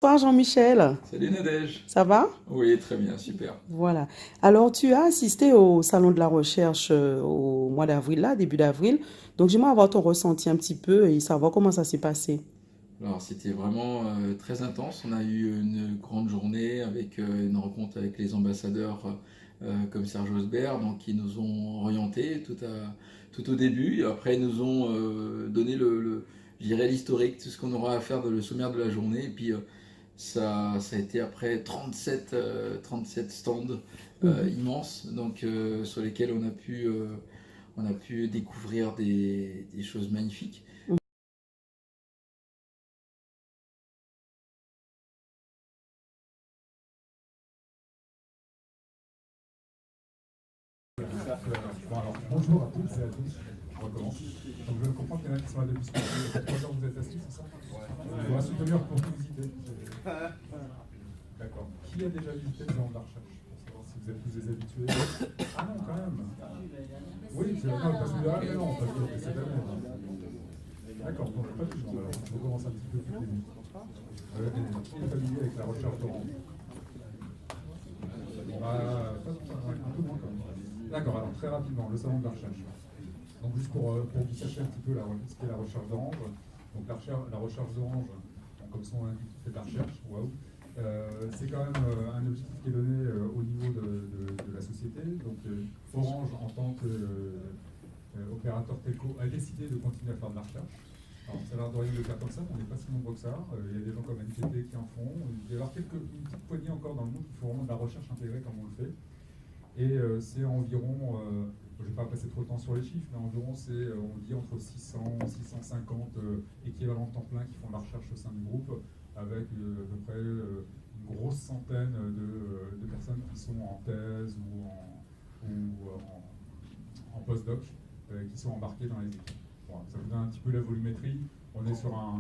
Bonsoir Jean-Michel, Salut Nadège. ça va? Oui, très bien, super. Voilà. Alors, tu as assisté au Salon de la Recherche au mois d'avril, là, début d'avril. Donc, j'aimerais avoir ton ressenti un petit peu et savoir comment ça s'est passé. Alors, c'était vraiment très intense. On a eu une grande journée avec une rencontre avec les ambassadeurs comme Serge Osbert, donc qui nous ont orientés tout au début. Et après, ils nous ont donné je dirais l'historique, tout ce qu'on aura à faire dans le sommaire de la journée. Et puis, ça a été après 37 stands Mhm. immenses, donc sur lesquels on a pu découvrir des choses magnifiques. Bon, alors, bonjour à toutes et à tous. Je recommence. Donc, je comprends qu'il y en a qui sont là depuis ce matin. Ça fait 3 heures que vous êtes assis, c'est ça? Il faudra soutenir pour tout visiter. D'accord. Qui a déjà visité le salon de la recherche? Pour savoir si vous êtes tous des habitués. Ah non, quand même. Oui, c'est non, parce que mais non, parce que c'est jamais. D'accord, donc pas de gens. Alors, je recommence un petit peu depuis le début. Qui est familier avec la recherche d'Orange? Un peu moins quand même. D'accord, alors très rapidement, le salon de la recherche. Donc juste pour vous sachiez un petit peu ce qu'est la recherche d'Orange. Donc la recherche d'Orange, comme son l'indique, fait de la recherche, waouh. C'est quand même un objectif qui est donné au niveau de la société. Donc Orange, en tant qu'opérateur telco, a décidé de continuer à faire de la recherche. Alors ça a l'air de rien de le faire comme ça, mais on n'est pas si nombreux que ça. Il y a des gens comme NTT qui en font. Il va y avoir une petite poignée encore dans le monde qui font vraiment de la recherche intégrée comme on le fait. Et c'est environ, je ne vais pas passer trop de temps sur les chiffres, mais environ on dit entre 600 et 650 équivalents temps plein qui font de la recherche au sein du groupe, avec à peu près une grosse centaine de personnes qui sont en thèse ou en postdoc, qui sont embarquées dans les équipes. Bon, ça vous donne un petit peu la volumétrie. On est sur un...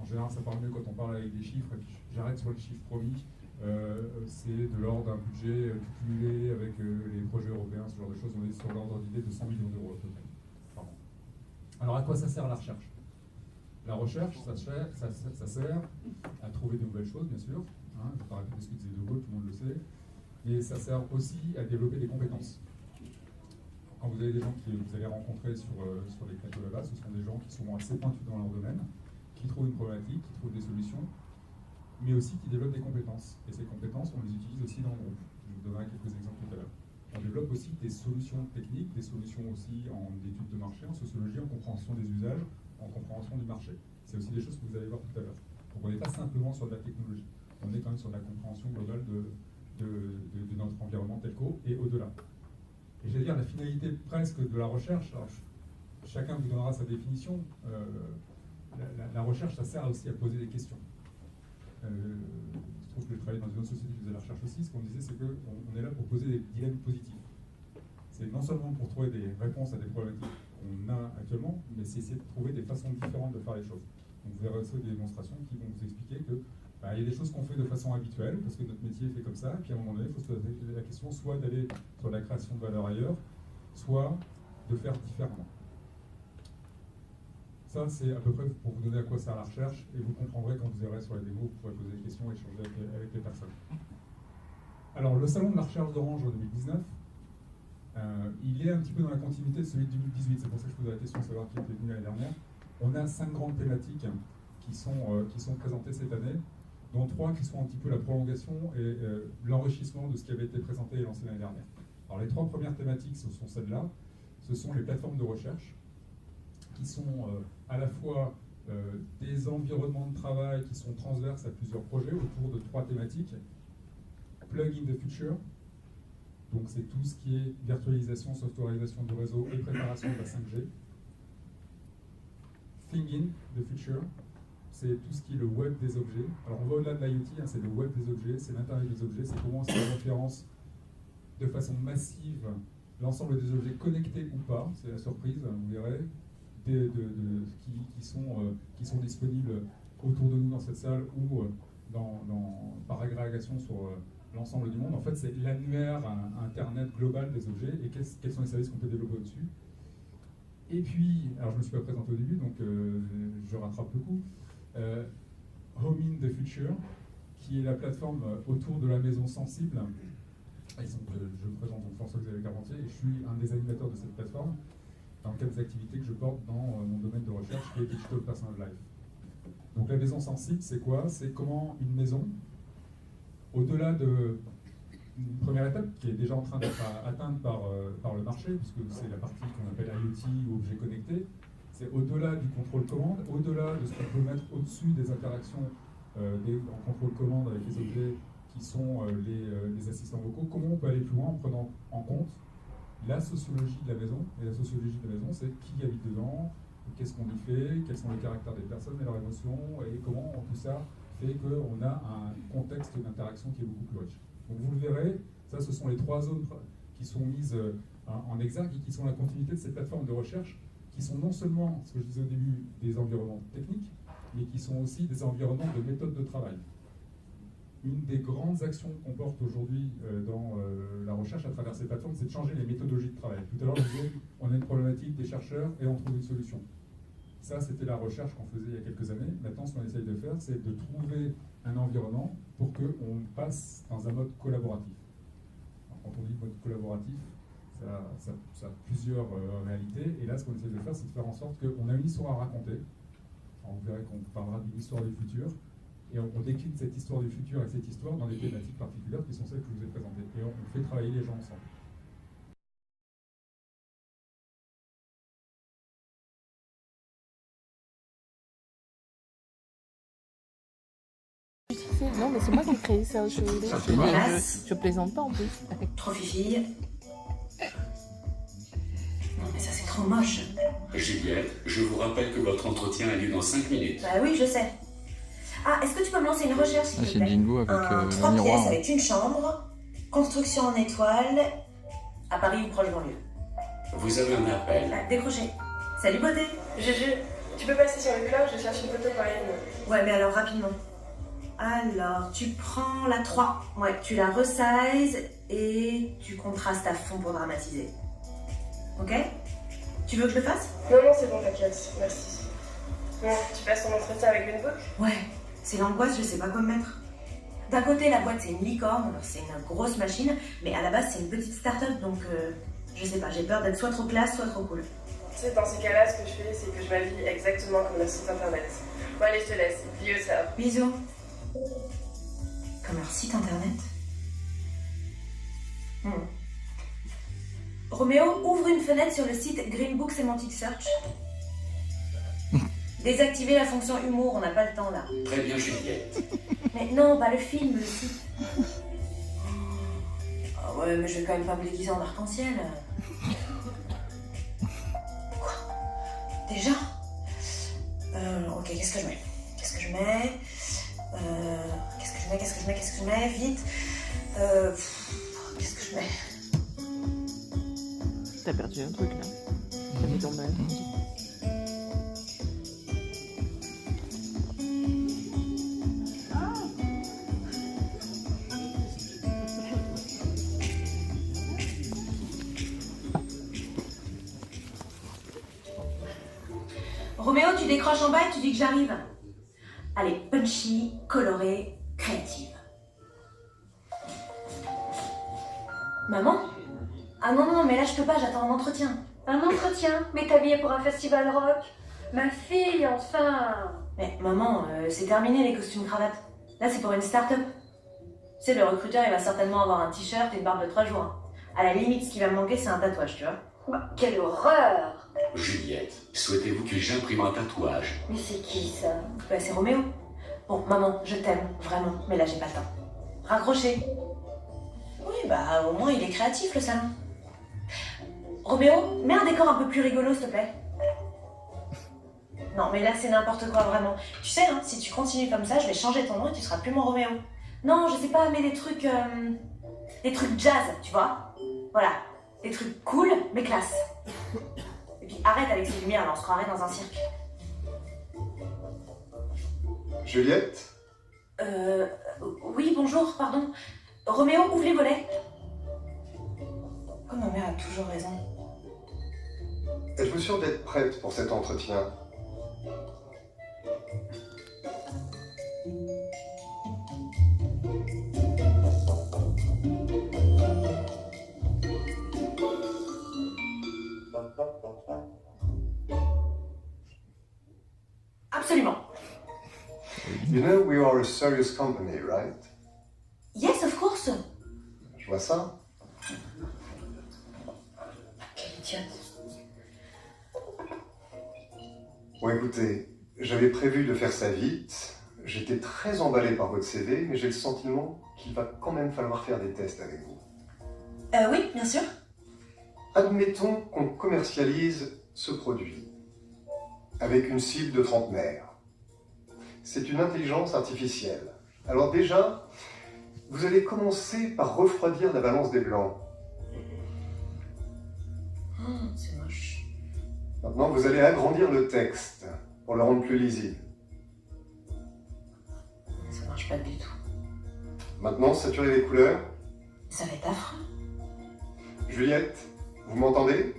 En général, ça parle mieux quand on parle avec des chiffres, et puis j'arrête sur les chiffres promis. C'est de l'ordre d'un budget cumulé avec les projets européens, ce genre de choses. On est sur l'ordre d'idée de 100 millions d'euros à peu près. Pardon. Alors, à quoi ça sert la recherche? La recherche, ça sert à trouver de nouvelles choses, bien sûr. Hein, je ne vais pas répéter ce que disait De Gaulle, tout le monde le sait. Mais ça sert aussi à développer des compétences. Quand vous avez des gens que vous allez rencontrer sur les plateaux là-bas, ce sont des gens qui sont assez pointus dans leur domaine, qui trouvent une problématique, qui trouvent des solutions, mais aussi qui développent des compétences. Et ces compétences, on les utilise aussi dans le groupe. Je vous donnerai quelques exemples tout à l'heure. On développe aussi des solutions techniques, des solutions aussi en études de marché, en sociologie, en compréhension des usages, en compréhension du marché. C'est aussi des choses que vous allez voir tout à l'heure. Donc on n'est pas simplement sur de la technologie, on est quand même sur de la compréhension globale de notre environnement telco et au-delà. Et j'allais dire la finalité presque de la recherche, alors chacun vous donnera sa définition, la recherche ça sert aussi à poser des questions. Je trouve que je travaille dans une autre société qui faisait la recherche aussi. Ce qu'on disait, c'est qu'on est là pour poser des dilemmes positifs. C'est non seulement pour trouver des réponses à des problématiques qu'on a actuellement, mais c'est essayer de trouver des façons différentes de faire les choses. Donc vous verrez aussi des démonstrations qui vont vous expliquer que il y a des choses qu'on fait de façon habituelle, parce que notre métier est fait comme ça, et puis à un moment donné, il faut se poser la question soit d'aller sur la création de valeur ailleurs, soit de faire différemment. Ça, c'est à peu près pour vous donner à quoi sert la recherche, et vous comprendrez quand vous irez sur la démo, vous pourrez poser des questions et échanger avec les personnes. Alors, le salon de la recherche d'Orange en 2019, il est un petit peu dans la continuité de celui de 2018. C'est pour ça que je pose la question de savoir qui était venu l'année dernière. On a 5 grandes thématiques qui sont présentées cette année, dont 3 qui sont un petit peu la prolongation et l'enrichissement de ce qui avait été présenté et lancé l'année dernière. Alors, les 3 premières thématiques, ce sont celles-là. Ce sont les plateformes de recherche, qui sont à la fois des environnements de travail qui sont transverses à plusieurs projets autour de 3 thématiques. Plug in the future, donc c'est tout ce qui est virtualisation, softwareisation du réseau et préparation de la 5G. Thing in the future, c'est tout ce qui est le web des objets. Alors on va au-delà de l'IoT, c'est le web des objets, c'est l'Internet des objets, c'est comment ça référence de façon massive l'ensemble des objets connectés ou pas, c'est la surprise, vous verrez, qui sont disponibles autour de nous dans cette salle ou par agrégation sur l'ensemble du monde. En fait, c'est l'annuaire Internet global des objets et quels sont les services qu'on peut développer au-dessus. Et puis, alors je ne me suis pas présenté au début, donc je rattrape le coup. Home in the Future, qui est la plateforme autour de la maison sensible. Je me présente donc François-Xavier Carpentier et je suis un des animateurs de cette plateforme dans le cadre des activités que je porte dans mon domaine de recherche qui est Digital Personal Life. Donc la maison sensible, c'est quoi? C'est comment une maison, au-delà d'une première étape qui est déjà en train d'être atteinte par le marché, puisque c'est la partie qu'on appelle IoT ou objet connecté, c'est au-delà du contrôle commande, au-delà de ce qu'on peut mettre au-dessus des interactions en contrôle commande avec les objets qui sont les assistants vocaux, comment on peut aller plus loin en prenant en compte la sociologie de la maison. Et la sociologie de la maison, c'est qui habite dedans, qu'est-ce qu'on y fait, quels sont les caractères des personnes et leurs émotions, et comment tout ça fait qu'on a un contexte d'interaction qui est beaucoup plus riche. Donc vous le verrez, ça ce sont les 3 zones qui sont mises en exergue et qui sont la continuité de ces plateformes de recherche, qui sont non seulement, ce que je disais au début, des environnements techniques, mais qui sont aussi des environnements de méthode de travail. Une des grandes actions qu'on porte aujourd'hui dans la recherche à travers ces plateformes, c'est de changer les méthodologies de travail. Tout à l'heure, je disais, on a une problématique des chercheurs et on trouve une solution. Ça, c'était la recherche qu'on faisait il y a quelques années. Maintenant, ce qu'on essaye de faire, c'est de trouver un environnement pour qu'on passe dans un mode collaboratif. Alors, quand on dit mode collaboratif, ça a plusieurs réalités. Et là, ce qu'on essaie de faire, c'est de faire en sorte qu'on a une histoire à raconter. Alors, vous verrez qu'on parlera d'une histoire du futur. Et on décline cette histoire du futur et cette histoire dans des thématiques particulières qui sont celles que je vous ai présentées. Et on fait travailler les gens ensemble. Non, mais c'est moi qui ai créé ça. Je plaisante pas en plus. Trop fifille. Non, mais ça, c'est trop moche. Juliette, je vous rappelle que votre entretien a lieu dans 5 minutes. Bah oui, je sais. Ah, est-ce que tu peux me lancer une recherche, s'il te C'est plaît? Jingo avec Un le 3 miroir. pièces avec une chambre, construction en étoile, à Paris ou proche banlieue. Vous avez un appel. Ah, décroché. Salut, beauté. Juju, tu peux passer sur le cloud, je cherche une photo parisienne. Ouais, mais alors, rapidement. Alors, tu prends la 3. Ouais, tu la resizes et tu contrastes à fond pour dramatiser. Ok? Tu veux que je le fasse? Non, c'est bon, t'inquiète, merci. Bon, tu passes ton entretien avec Greenbook? Ouais, c'est l'angoisse, je sais pas quoi me mettre. D'un côté, la boîte, c'est une licorne, alors c'est une grosse machine, mais à la base, c'est une petite start-up, donc je sais pas, j'ai peur d'être soit trop classe, soit trop cool. Tu sais, dans ces cas-là, ce que je fais, c'est que je m'habille exactement comme leur site internet. Bon, allez, je te laisse. Bio ça. Bisous. Comme leur site internet. Roméo, ouvre une fenêtre sur le site Greenbook Semantic Search. Désactivez la fonction humour, on n'a pas le temps là. Très bien, Juliette. Mais non, pas le film, le site. Ah ouais, mais je vais quand même pas me déguiser en arc-en-ciel. Quoi? Déjà? Ok, qu'est-ce que je mets? Qu'est-ce que je mets? Qu'est-ce que je mets? Vite. Qu'est-ce que je mets? T'as perdu un truc là. T'as mis ton main. Roméo, tu décroches en bas et tu dis que j'arrive. Allez, punchy, coloré, créative. Maman? Ah non, mais là je peux pas, j'attends un entretien. Un entretien? Mais t'habillée pour un festival rock? Ma fille, enfin! Mais maman, c'est terminé les costumes cravates. Là c'est pour une start-up. Tu sais, le recruteur il va certainement avoir un t-shirt et une barbe de 3 jours. À la limite, ce qui va me manquer c'est un tatouage, tu vois. Bah, quelle horreur! Juliette, souhaitez-vous que j'imprime un tatouage? Mais c'est qui ça? Bah c'est Roméo. Bon, maman, je t'aime, vraiment, mais là j'ai pas le temps. Raccroché. Oui, bah au moins il est créatif le salon. Roméo, mets un décor un peu plus rigolo s'il te plaît. Non mais là c'est n'importe quoi vraiment. Tu sais, hein, si tu continues comme ça, je vais changer ton nom et tu seras plus mon Roméo. Non, je sais pas, mais des trucs jazz, tu vois. Voilà, des trucs cool mais classe. Et puis arrête avec ces lumières, là on se croirait dans un cirque. Juliette? Oui, bonjour, pardon. Roméo, ouvre les volets. Comme ma mère a toujours raison. Êtes-vous sûre d'être prête pour cet entretien? Absolument. You know we are a serious company, right? Yes, of course. Je vois ça. Quelle idiote. Bon, écoutez, j'avais prévu de faire ça vite. J'étais très emballé par votre CV, mais j'ai le sentiment qu'il va quand même falloir faire des tests avec vous. Oui, bien sûr. Admettons qu'on commercialise ce produit avec une cible de trentenaire. C'est une intelligence artificielle. Alors déjà, vous allez commencer par refroidir la balance des blancs. C'est moche. Maintenant, vous allez agrandir le texte pour le rendre plus lisible. Ça marche pas du tout. Maintenant, saturer les couleurs. Ça va être affreux. Juliette, vous m'entendez?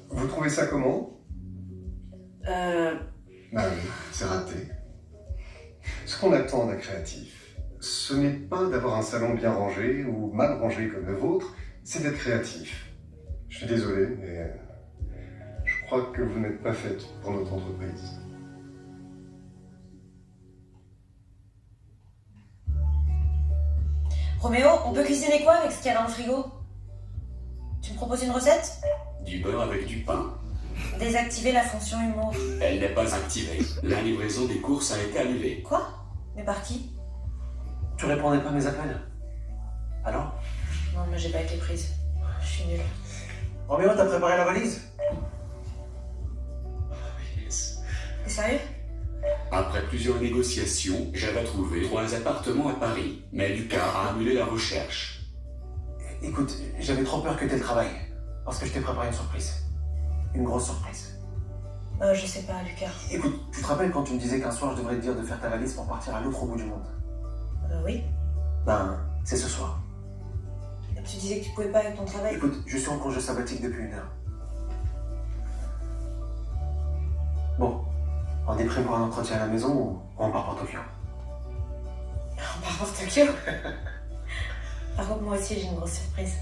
Vous trouvez ça comment? Bah oui, c'est raté. Ce qu'on attend d'un créatif, ce n'est pas d'avoir un salon bien rangé ou mal rangé comme le vôtre, c'est d'être créatif. Je suis désolé, mais je crois que vous n'êtes pas faite pour notre entreprise. Roméo, on peut cuisiner quoi avec ce qu'il y a dans le frigo? Tu me proposes une recette? Du beurre avec du pain. Désactiver la fonction humour. Elle n'est pas activée. La livraison des courses a été annulée. Quoi? Mais par qui? Tu répondais pas à mes appels? Alors? Non, mais j'ai pas été prise. Je suis nulle. Roméo, t'as préparé la valise? Yes. T'es sérieux? Après plusieurs négociations, j'avais trouvé 3 appartements à Paris. Mais Lucas a annulé la recherche. Écoute, j'avais trop peur que t'aies le travail. Parce que je t'ai préparé une surprise. Une grosse surprise. Je sais pas, Lucas. Écoute, tu te rappelles quand tu me disais qu'un soir je devrais te dire de faire ta valise pour partir à l'autre bout du monde? Oui. Ben, c'est ce soir. Tu disais que tu pouvais pas avec ton travail. Écoute, je suis en congé sabbatique depuis 1 heure. Bon, on déprime pour un entretien à la maison ou on part pour Tokyo? On part pour Tokyo. Par contre, moi aussi, j'ai une grosse surprise.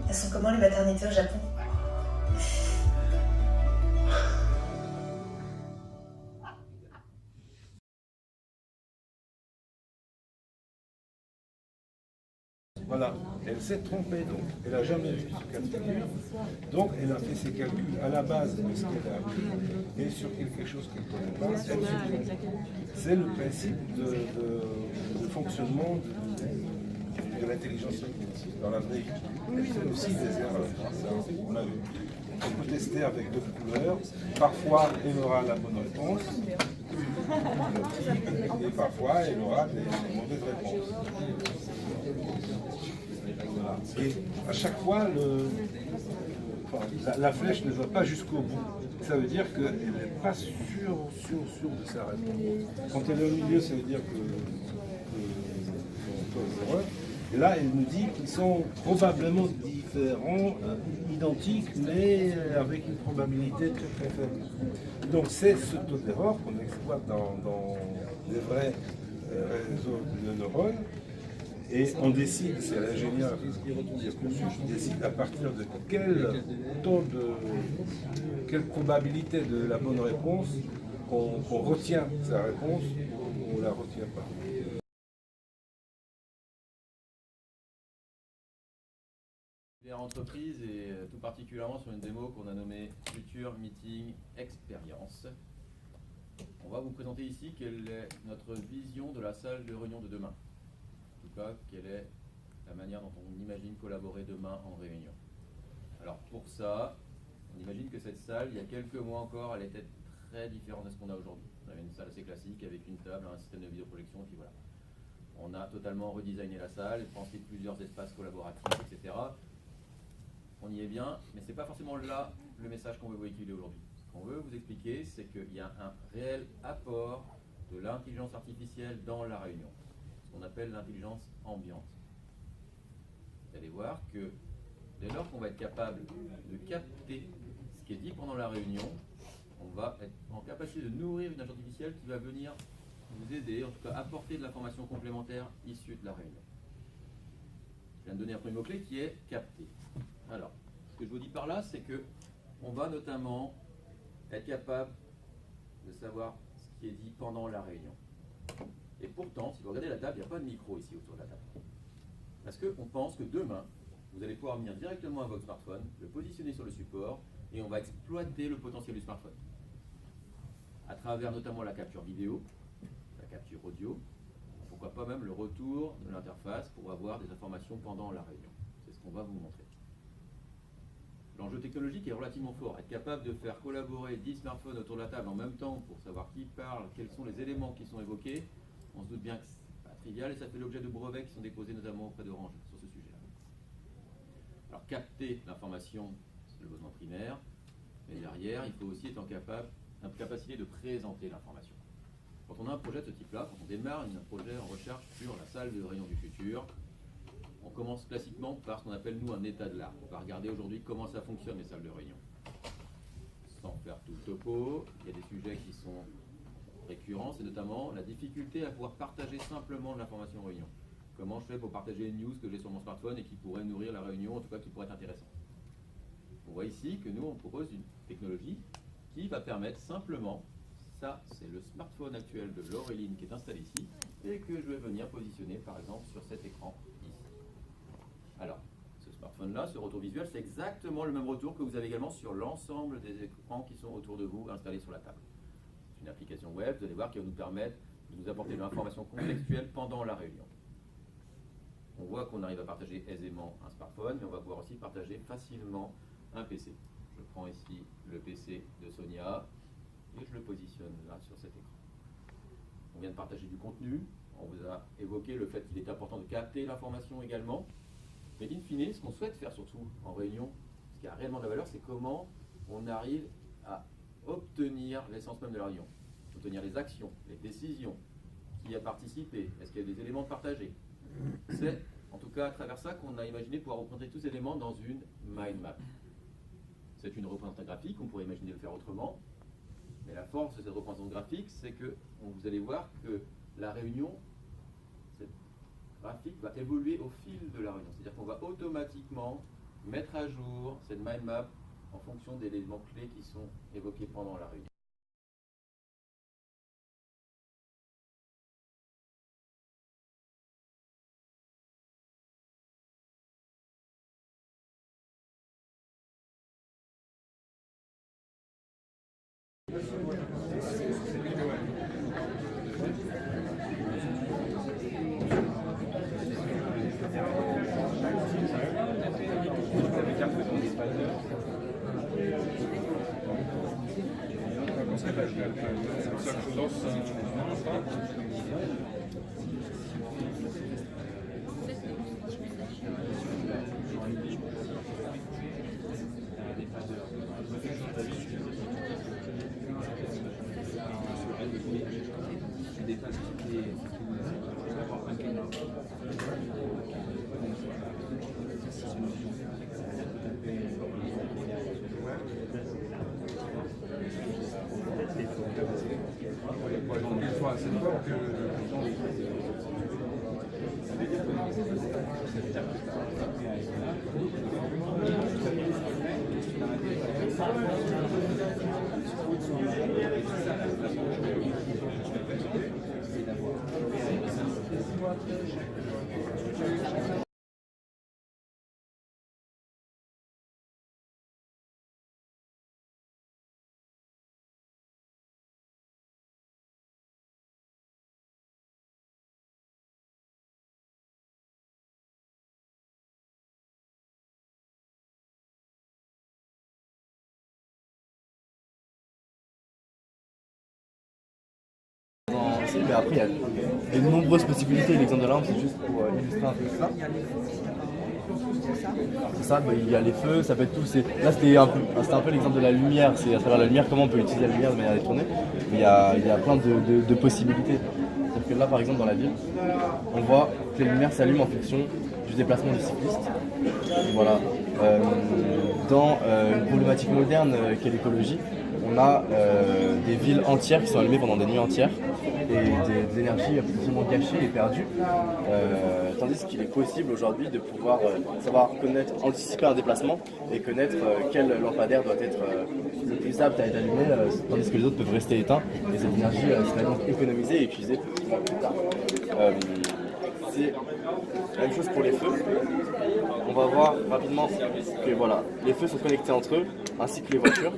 Elles sont comment les maternités au Japon? Voilà, elle s'est trompée donc, elle n'a jamais vu ce cas de figure, donc elle a fait ses calculs à la base de ce qu'elle a appris et sur quelque chose qu'elle ne connaît pas. Elle se trompe. C'est le principe de fonctionnement de l'intelligence dans la vraie vie. Elle fait aussi des erreurs, ça, on l'a vu. On peut tester avec d'autres couleurs, parfois elle aura la bonne réponse, et parfois elle aura des mauvaises réponses. Voilà. Et à chaque fois, la flèche ne va pas jusqu'au bout. Ça veut dire qu'elle n'est pas sûre de sa réponse. Quand elle est au milieu, ça veut dire que erreur. Et là, elle nous dit qu'ils sont probablement différents, identiques, mais avec une probabilité très très faible. Donc c'est ce taux d'erreur qu'on exploite dans les vrais réseaux de neurones. Et on décide, c'est l'ingénieur qui décide à partir de quelle probabilité de la bonne réponse qu'on retient sa réponse ou on ne la retient pas. Entreprise et tout particulièrement sur une démo qu'on a nommée Future Meeting Experience. On va vous présenter ici quelle est notre vision de la salle de réunion de demain. En tout cas, quelle est la manière dont on imagine collaborer demain en réunion. Alors pour ça, on imagine que cette salle, il y a quelques mois encore, elle était très différente de ce qu'on a aujourd'hui. On avait une salle assez classique avec une table, un système de vidéoprojection, et puis voilà. On a totalement redesigné la salle, pensé plusieurs espaces collaboratifs, etc. On y est bien, mais ce n'est pas forcément là le message qu'on veut véhiculer aujourd'hui. Ce qu'on veut vous expliquer, c'est qu'il y a un réel apport de l'intelligence artificielle dans la réunion, ce qu'on appelle l'intelligence ambiante. Vous allez voir que Dès lors qu'on va être capable de capter ce qui est dit pendant la réunion, on va être en capacité de nourrir une intelligence artificielle qui va venir vous aider, en tout cas apporter de l'information complémentaire issue de la réunion. Je viens de donner un premier mot-clé qui est capter. Alors, ce que je vous dis par là, c'est que on va notamment être capable de savoir ce qui est dit pendant la réunion. Et pourtant, si vous regardez la table, il n'y a pas de micro ici autour de la table. Parce qu'on pense que demain, vous allez pouvoir venir directement à votre smartphone, le positionner sur le support, et on va exploiter le potentiel du smartphone. À travers notamment la capture vidéo, la capture audio, pourquoi pas même le retour de l'interface pour avoir des informations pendant la réunion. C'est ce qu'on va vous montrer. L'enjeu technologique est relativement fort. Être capable de faire collaborer 10 smartphones autour de la table en même temps pour savoir qui parle, quels sont les éléments qui sont évoqués, on se doute bien que ce n'est pas trivial et ça fait l'objet de brevets qui sont déposés notamment auprès d'Orange sur ce sujet-là. Alors capter l'information, c'est le besoin primaire, mais derrière, il faut aussi être en capacité de présenter l'information. Quand on a un projet de ce type-là, quand on démarre un projet en recherche sur la salle de réunion du futur, on commence classiquement par ce qu'on appelle, nous, un état de l'art. On va regarder aujourd'hui comment ça fonctionne, les salles de réunion. Sans faire tout le topo, il y a des sujets qui sont récurrents, c'est notamment la difficulté à pouvoir partager simplement de l'information en réunion. Comment je fais pour partager une news que j'ai sur mon smartphone et qui pourrait nourrir la réunion, en tout cas qui pourrait être intéressante. On voit ici que nous, on propose une technologie qui va permettre simplement, ça c'est le smartphone actuel de Laureline qui est installé ici, et que je vais venir positionner par exemple sur cet écran ici. Alors, ce smartphone-là, ce retour visuel, c'est exactement le même retour que vous avez également sur l'ensemble des écrans qui sont autour de vous installés sur la table. C'est une application web, vous allez voir, qui va nous permettre de nous apporter de l'information contextuelle pendant la réunion. On voit qu'on arrive à partager aisément un smartphone, mais on va pouvoir aussi partager facilement un PC. Je prends ici le PC de Sonia et je le positionne là sur cet écran. On vient de partager du contenu, on vous a évoqué le fait qu'il est important de capter l'information également, mais in fine, ce qu'on souhaite faire surtout en réunion, ce qui a réellement de la valeur, c'est comment on arrive à obtenir l'essence même de la réunion, obtenir les actions, les décisions, qui a participé, est-ce qu'il y a des éléments partagés. C'est en tout cas à travers ça qu'on a imaginé pouvoir représenter tous ces éléments dans une mind map. C'est une représentation graphique, on pourrait imaginer le faire autrement, mais la force de cette représentation graphique, c'est que vous allez voir que la réunion, cette graphique va évoluer au fil de la réunion. C'est-à-dire qu'on va automatiquement mettre à jour cette mind map en fonction des éléments clés qui sont évoqués pendant la réunion. Mais après, il y a de nombreuses possibilités. L'exemple de l'arme, c'est juste pour illustrer un peu ça. C'est ça, il y a les feux, ça peut être tout. Là, c'était un peu l'exemple de la lumière. C'est à travers la lumière, comment on peut utiliser la lumière de manière détournée. Mais il y a plein de possibilités. C'est-à-dire que là, par exemple, dans la ville, on voit que les lumières s'allument en fonction du déplacement du cycliste. Voilà. Dans une problématique moderne qu'est l'écologie, on a des villes entières qui sont allumées pendant des nuits entières et de l'énergie absolument gâchée et perdue. Tandis qu'il est possible aujourd'hui de pouvoir savoir connaître, anticiper un déplacement et connaître quel lampadaire doit être le plus apte à être allumé, tandis que les autres peuvent rester éteints et cette énergie serait donc économisée et utilisée plus tard. C'est la même chose pour les feux. On va voir rapidement que voilà, les feux sont connectés entre eux, ainsi que les voitures.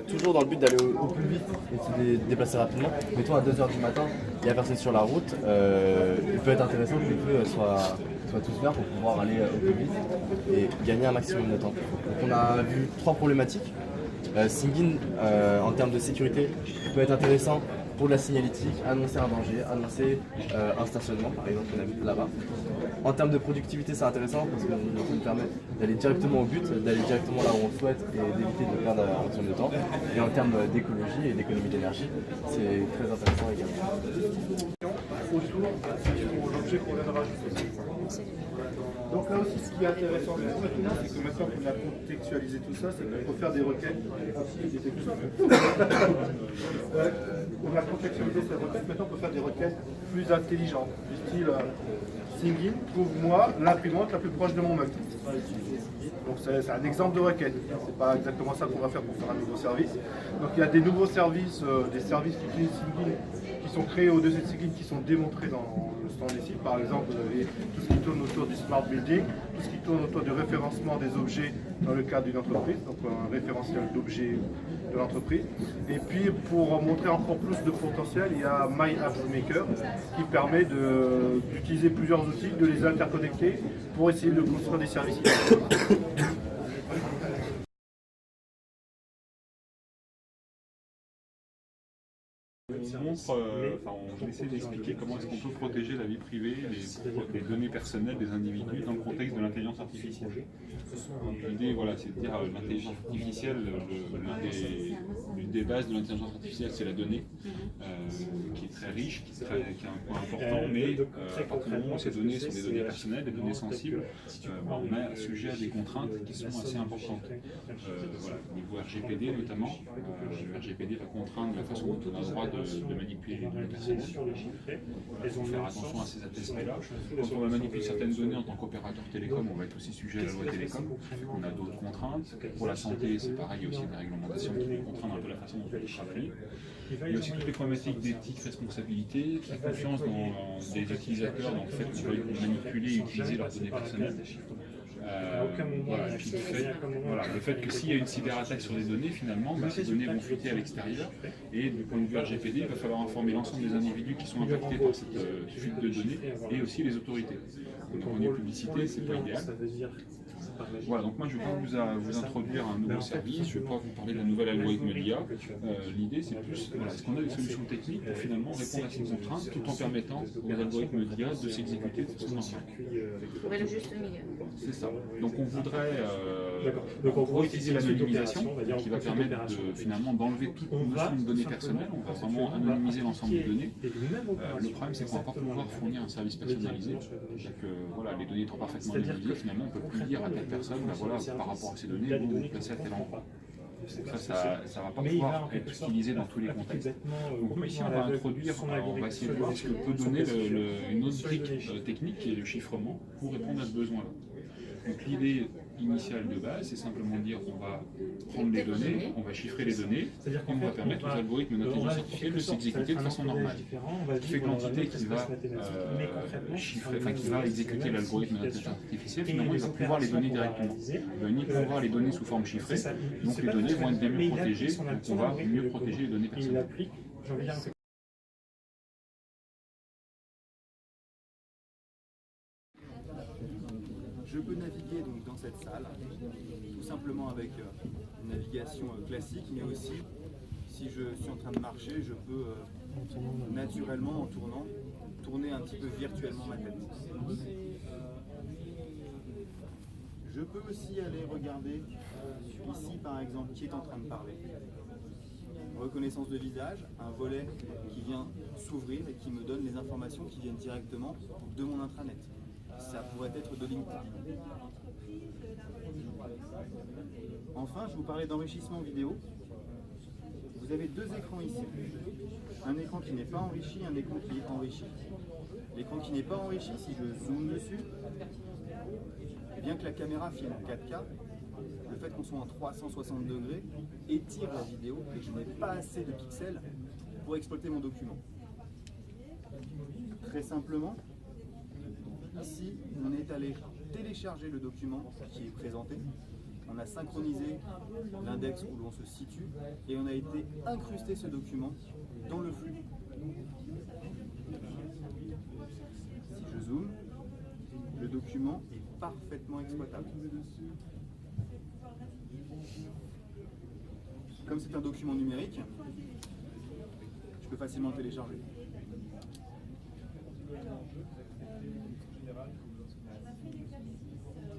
Toujours dans le but d'aller au plus vite et de se déplacer rapidement. Mettons à 2h du matin, il n'y a personne sur la route. Il peut être intéressant que les feux soient tous verts pour pouvoir aller au plus vite et gagner un maximum de temps. Donc on a vu 3 problématiques. Singin, en termes de sécurité, peut être intéressant pour la signalétique, annoncer un danger, annoncer un stationnement, par exemple, qu'on a vu là-bas. En termes de productivité, c'est intéressant parce que ça nous permet d'aller directement au but, d'aller directement là où on souhaite et d'éviter de perdre un maximum de temps. Et en termes d'écologie et d'économie d'énergie, c'est très intéressant également. Autour de l'objet qu'on vient de rajouter. Donc là aussi, ce qui est intéressant maintenant, c'est que maintenant qu'on a contextualisé tout ça, c'est qu'on peut faire des requêtes. On a contextualisé ces requêtes, maintenant on peut faire des requêtes plus intelligentes, du style Singin, trouve-moi l'imprimante la plus proche de mon mug. Donc c'est un exemple de requête. C'est pas exactement ça qu'on va faire pour faire un nouveau service. Donc il y a des nouveaux services, des services qui utilisent Singin, qui sont créés au-dessus de Singin, qui sont démontrés dans le stand ici. Par exemple, vous avez tout ce qui tourne autour du smart building, tout ce qui tourne autour du référencement des objets dans le cadre d'une entreprise, donc un référentiel d'objets de l'entreprise. Et puis pour montrer encore plus de potentiel, il y a My Apps Maker qui permet d'utiliser plusieurs outils, de les interconnecter pour essayer de construire des services. On essaie d'expliquer comment est-ce qu'on peut protéger la vie privée, les données personnelles des individus dans le contexte de l'intelligence artificielle. L'idée, voilà, c'est de dire l'intelligence artificielle, l'une des bases de l'intelligence artificielle, c'est la donnée, qui est très riche, qui est un point important, mais à partir du moment où ces données sont des données personnelles, des données sensibles, on est sujet à des contraintes qui sont assez importantes. Voilà, au niveau RGPD notamment, le RGPD va contraindre la façon dont on a le droit de manipuler les données personnelles. Il faut faire attention à ces aspects-là. Quand on va manipuler certaines données en tant qu'opérateur télécom, on va être aussi sujet à la loi télécom. On a d'autres contraintes. Pour la santé, c'est pareil, il y a aussi des réglementations qui vont contraindre un peu la façon dont on peut travailler. Il y a aussi toutes les problématiques d'éthique, responsabilité, la confiance dans des utilisateurs, dans le fait qu'on peut manipuler et utiliser leurs données personnelles. Voilà, et puis le fait que s'il y a une cyberattaque sur les données, finalement, ces données vont fuiter à l'extérieur. Et du point de vue RGPD, il va falloir informer l'ensemble des individus qui sont impactés par cette fuite de données et aussi les autorités. Donc, au niveau publicité, c'est pas idéal. Voilà, donc moi je vais pas vous introduire un nouveau service, je ne vais pas vous parler de la nouvelle algorithme d'IA. L'idée c'est plus, voilà, est-ce qu'on a des solutions techniques pour finalement répondre à ces contraintes tout en permettant aux algorithmes d'IA de s'exécuter de façon normale. Trouver le juste milieu. C'est ça. Donc on voudrait utiliser l'anonymisation qui va permettre finalement d'enlever toute notion de données personnelles, on va vraiment anonymiser l'ensemble des données. Le problème c'est qu'on ne va pas pouvoir fournir un service personnalisé, voilà, les données étant parfaitement anonymisées, finalement on ne peut plus dire à telle personne, voilà, par rapport à ces données, vous vous placez à tel endroit. Ça ne va pas pouvoir être utilisé dans tous les contextes. Donc ici on va introduire, on va essayer de voir ce que peut donner une autre brique technique qui est le chiffrement pour répondre à ce besoin-là. Donc l'idée initiale de base, c'est simplement dire on va prendre les données, on va chiffrer les données, et on va permettre aux algorithmes d'intelligence artificielle de s'exécuter de façon normale. Ce qui fait que l'entité qui va chiffrer, qui va exécuter l'algorithme d'intelligence artificielle, finalement il va pouvoir les donner directement. Il va uniquement pouvoir les donner sous forme chiffrée, donc les données vont être bien mieux protégées, donc on va mieux protéger les données personnelles. Je peux naviguer donc dans cette salle, tout simplement avec une navigation classique, mais aussi, si je suis en train de marcher, je peux naturellement, en tournant, tourner un petit peu virtuellement ma tête. Je peux aussi aller regarder ici, par exemple, qui est en train de parler. Reconnaissance de visage, un volet qui vient s'ouvrir et qui me donne les informations qui viennent directement de mon intranet. ça pourrait être de LinkedIn. Enfin, je vous parlais d'enrichissement vidéo. Vous avez deux écrans ici. Un écran qui n'est pas enrichi, un écran qui est enrichi. L'écran qui n'est pas enrichi, si je zoome dessus, bien que la caméra filme en 4K, le fait qu'on soit en 360 degrés étire la vidéo et je n'ai pas assez de pixels pour exploiter mon document. Très simplement, ici, on est allé télécharger le document qui est présenté. On a synchronisé l'index où l'on se situe et on a été incruster ce document dans le flux. Si je zoome, le document est parfaitement exploitable. Comme c'est un document numérique, je peux facilement le télécharger.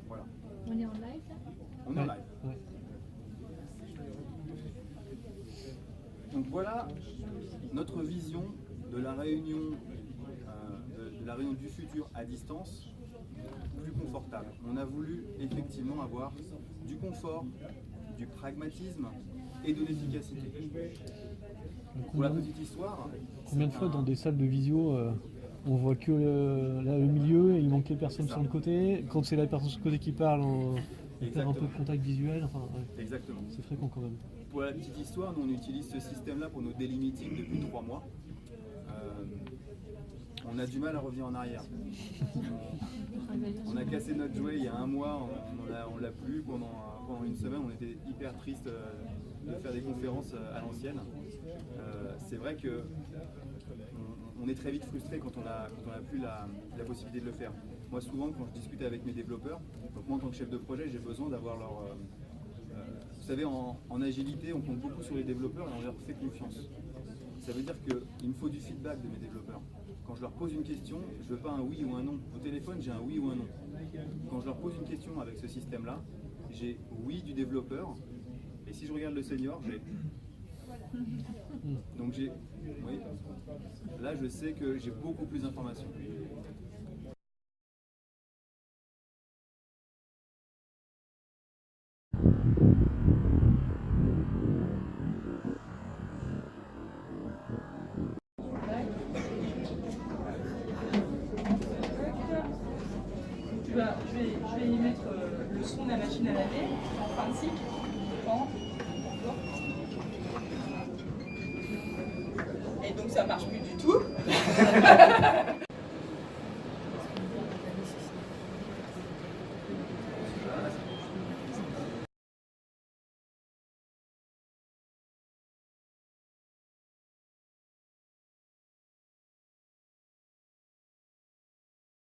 Voilà. On est en live là? On est en live. Donc voilà notre vision de la réunion, du futur à distance, plus confortable. On a voulu effectivement avoir du confort, du pragmatisme et de l'efficacité. Pour la petite histoire... Combien de fois dans des salles de visio on voit que le milieu et il manque les personnes sur le côté? Quand c'est la personne sur le côté qui parle, on perd un peu de contact visuel. Enfin, ouais. Exactement. C'est fréquent quand même. Pour la petite histoire, nous on utilise ce système-là pour nos daily meetings depuis 3 mois. On a du mal à revenir en arrière. On a cassé notre jouet il y a 1 mois, on l'a plus pendant une semaine, on était hyper triste de faire des conférences à l'ancienne. C'est vrai que on est très vite frustré quand on n'a plus la possibilité de le faire. Moi souvent quand je discute avec mes développeurs, donc moi en tant que chef de projet j'ai besoin d'avoir leur... vous savez en agilité on compte beaucoup sur les développeurs et on leur fait confiance. Ça veut dire qu'il me faut du feedback de mes développeurs. Quand je leur pose une question, je ne veux pas un oui ou un non. Au téléphone, j'ai un oui ou un non. Quand je leur pose une question avec ce système-là, j'ai oui du développeur. Et si je regarde le senior, j'ai... Donc j'ai... Oui. Là, je sais que j'ai beaucoup plus d'informations. Je vais y mettre le son de la machine à laver en fin de cycle. Et donc ça marche plus du tout.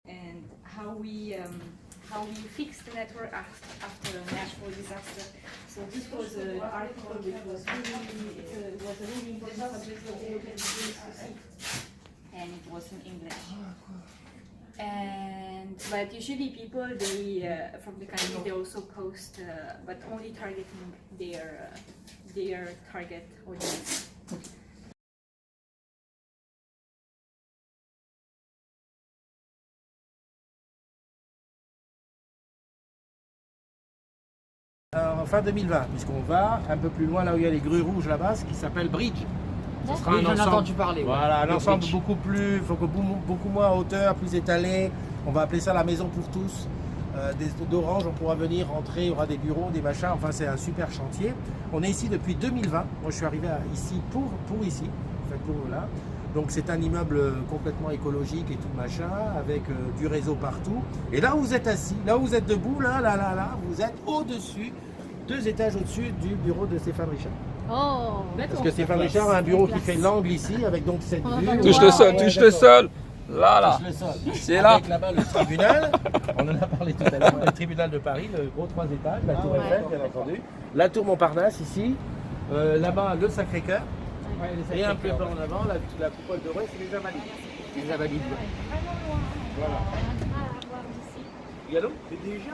And how we fix the network after a natural disaster. So this was an article which was really important subject for all the students to see, and it was in English. But usually people from the country they also post, but only targeting their target audience. En fin 2020, puisqu'on va un peu plus loin là où il y a les grues rouges là-bas, ce qui s'appelle Bridge. Ce sera un ensemble, entendu parler. Voilà, un ensemble Bridge. beaucoup moins en hauteur, plus étalé. On va appeler ça la maison pour tous. D'Orange, on pourra venir rentrer, il y aura des bureaux, des machins, enfin c'est un super chantier. On est ici depuis 2020. Moi je suis arrivé ici pour ici, en fait pour là. Donc c'est un immeuble complètement écologique et tout machin, avec du réseau partout. Et là où vous êtes assis, là où vous êtes debout, là, vous êtes au-dessus, 2 étages au-dessus du bureau de Stéphane Richard. Oh, parce que Stéphane Richard a un bureau qui fait l'angle ici, avec donc cette vue. Touche le sol, touche le sol. Là. C'est là. Avec là-bas le tribunal, on en a parlé tout à l'heure, le tribunal de Paris, le gros 3 étages, la tour Eiffel, bien entendu. La tour Montparnasse ici, là-bas le Sacré-Cœur. Et un peu par en avant, la coupole dorée, c'est les Invalides. Les Invalides. Voilà. Gallo ? C'est déjà...